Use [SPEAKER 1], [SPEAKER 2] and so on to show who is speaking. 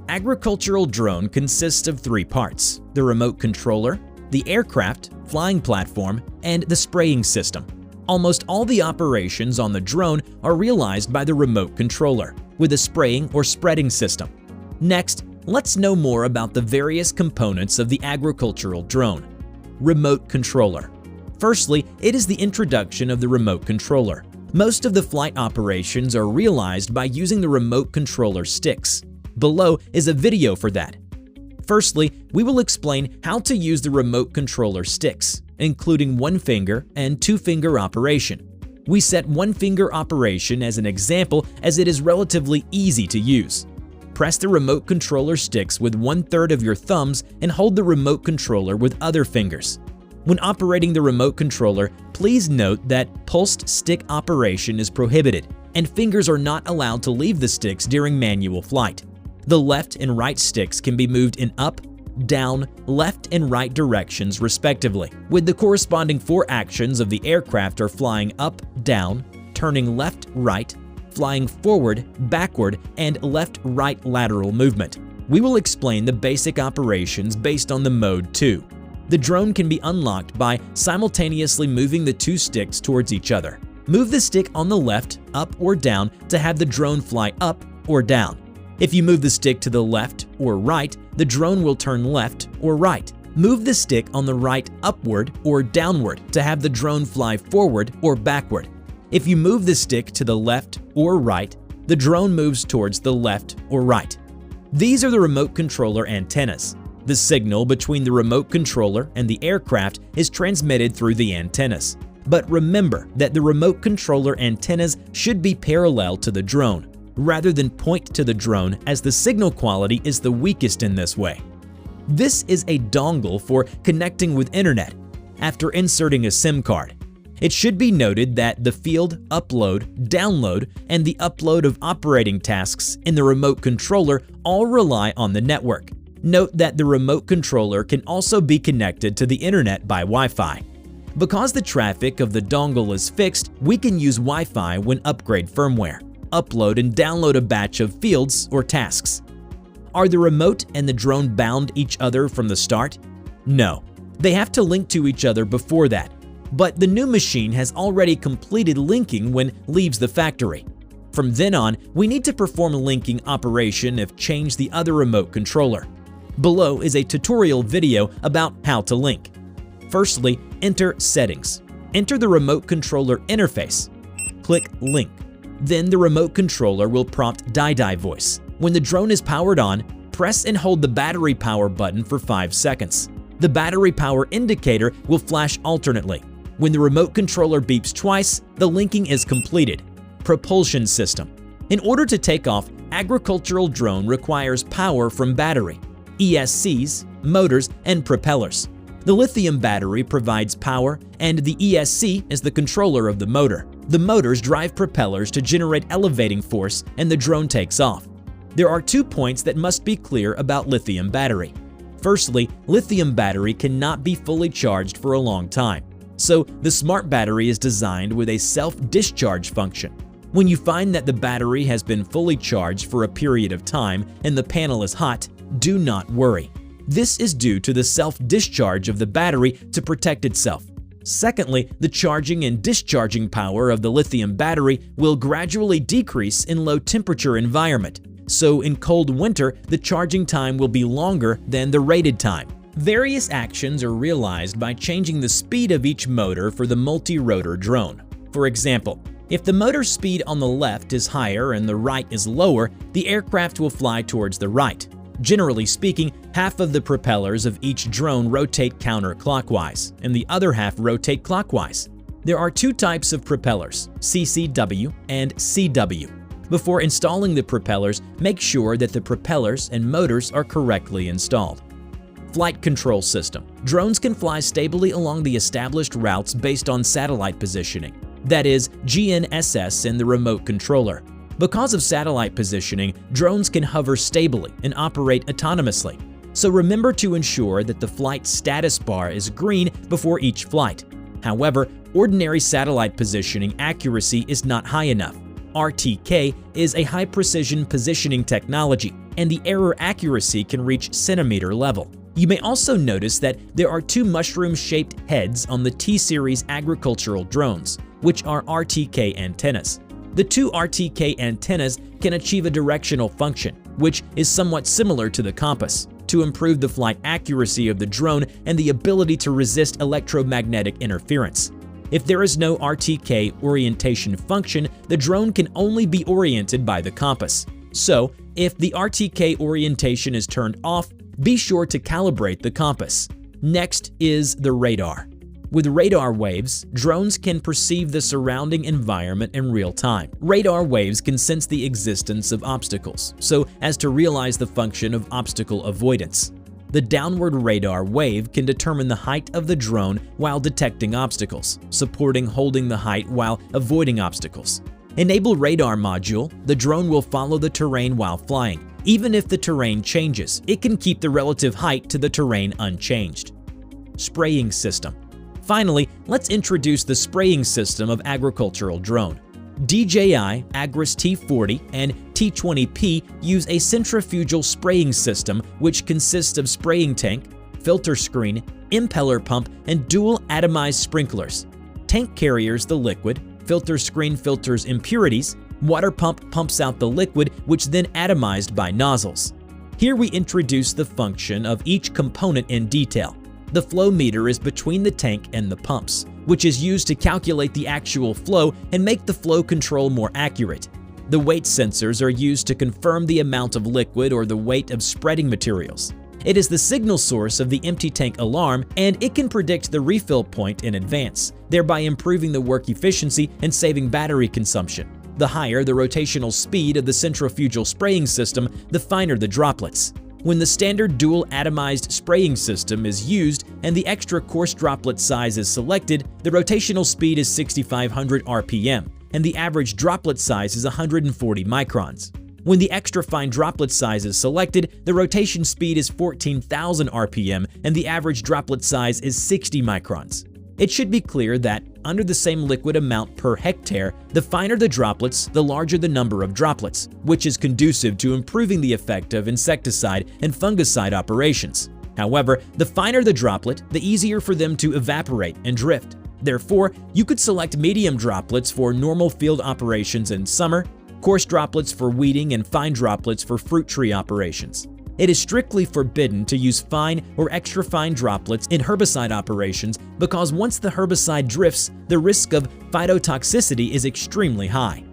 [SPEAKER 1] Agricultural drone consists of three parts: the remote controller, the aircraft, flying platform, and the spraying system. Almost all the operations on the drone are realized by the remote controller, with a spraying or spreading system. Next, let's know more about the various components of the agricultural drone. Remote controller. Firstly, it is the introduction of the remote controller. Most of the flight operations are realized by using the remote controller sticks. Below is a video for that. Firstly, we will explain how to use the remote controller sticks, including one-finger and two-finger operation. We set one-finger operation as an example as it is relatively easy to use. Press the remote controller sticks with 1/3 of your thumbs and hold the remote controller with other fingers. When operating the remote controller, please note that pulsed stick operation is prohibited, and fingers are not allowed to leave the sticks during manual flight. The left and right sticks can be moved in up, down, left, and right directions respectively, with the corresponding 4 actions of the aircraft are flying up, down, turning left, right, flying forward, backward, and left-right lateral movement. We will explain the basic operations based on the mode too. The drone can be unlocked by simultaneously moving the 2 sticks towards each other. Move the stick on the left, up or down to have the drone fly up or down. If you move the stick to the left or right, the drone will turn left or right. Move the stick on the right upward or downward to have the drone fly forward or backward. If you move the stick to the left or right, the drone moves towards the left or right. These are the remote controller antennas. The signal between the remote controller and the aircraft is transmitted through the antennas. But remember that the remote controller antennas should be parallel to the drone, rather than point to the drone, as the signal quality is the weakest in this way. This is a dongle for connecting with internet after inserting a SIM card. It should be noted that the field, upload, download, and the upload of operating tasks in the remote controller all rely on the network. Note that the remote controller can also be connected to the internet by Wi-Fi. Because the traffic of the dongle is fixed, we can use Wi-Fi when upgrade firmware, upload and download a batch of fields or tasks. Are the remote and the drone bound each other from the start? No, they have to link to each other before that. But the new machine has already completed linking when leaves the factory. From then on, we need to perform a linking operation if change the other remote controller. Below is a tutorial video about how to link. Firstly, enter Settings. Enter the remote controller interface. Click Link. Then the remote controller will prompt die voice. When the drone is powered on, press and hold the battery power button for 5 seconds. The battery power indicator will flash alternately. When the remote controller beeps twice, the linking is completed. Propulsion system. In order to take off, agricultural drone requires power from battery, ESCs, motors, and propellers. The lithium battery provides power, and the ESC is the controller of the motor. The motors drive propellers to generate elevating force, and the drone takes off. There are 2 points that must be clear about lithium battery. Firstly, lithium battery cannot be fully charged for a long time. So the smart battery is designed with a self-discharge function. When you find that the battery has been fully charged for a period of time and the panel is hot, do not worry. This is due to the self-discharge of the battery to protect itself. Secondly, the charging and discharging power of the lithium battery will gradually decrease in low-temperature environment. So in cold winter, the charging time will be longer than the rated time. Various actions are realized by changing the speed of each motor for the multi-rotor drone. For example, if the motor speed on the left is higher and the right is lower, the aircraft will fly towards the right. Generally speaking, half of the propellers of each drone rotate counterclockwise, and the other half rotate clockwise. There are 2 types of propellers, CCW and CW. Before installing the propellers, make sure that the propellers and motors are correctly installed. Flight control system. Drones can fly stably along the established routes based on satellite positioning, that is, GNSS in the remote controller. Because of satellite positioning, drones can hover stably and operate autonomously. So remember to ensure that the flight status bar is green before each flight. However, ordinary satellite positioning accuracy is not high enough. RTK is a high-precision positioning technology, and the error accuracy can reach centimeter level. You may also notice that there are two mushroom-shaped heads on the T-Series agricultural drones, which are RTK antennas. The two RTK antennas can achieve a directional function, which is somewhat similar to the compass, to improve the flight accuracy of the drone and the ability to resist electromagnetic interference. If there is no RTK orientation function, the drone can only be oriented by the compass. So, if the RTK orientation is turned off, be sure to calibrate the compass. Next is the radar. With radar waves, drones can perceive the surrounding environment in real time. Radar waves can sense the existence of obstacles, so as to realize the function of obstacle avoidance. The downward radar wave can determine the height of the drone while detecting obstacles, supporting holding the height while avoiding obstacles. Enable radar module, the drone will follow the terrain while flying. Even if the terrain changes, it can keep the relative height to the terrain unchanged. Spraying system. Finally, let's introduce the spraying system of agricultural drone. DJI Agris T40 and T20P use a centrifugal spraying system which consists of spraying tank, filter screen, impeller pump, and dual atomized sprinklers. Tank carries the liquid, filter screen filters impurities, water pump pumps out the liquid, which then atomized by nozzles. Here we introduce the function of each component in detail. The flow meter is between the tank and the pumps, which is used to calculate the actual flow and make the flow control more accurate. The weight sensors are used to confirm the amount of liquid or the weight of spreading materials. It is the signal source of the empty tank alarm, and it can predict the refill point in advance, thereby improving the work efficiency and saving battery consumption. The higher the rotational speed of the centrifugal spraying system, the finer the droplets. When the standard dual atomized spraying system is used and the extra coarse droplet size is selected, the rotational speed is 6,500 RPM and the average droplet size is 140 microns. When the extra fine droplet size is selected, the rotation speed is 14,000 RPM and the average droplet size is 60 microns. It should be clear that, under the same liquid amount per hectare, the finer the droplets, the larger the number of droplets, which is conducive to improving the effect of insecticide and fungicide operations. However, the finer the droplet, the easier for them to evaporate and drift. Therefore, you could select medium droplets for normal field operations in summer, coarse droplets for weeding, and fine droplets for fruit tree operations. It is strictly forbidden to use fine or extra fine droplets in herbicide operations because once the herbicide drifts, the risk of phytotoxicity is extremely high.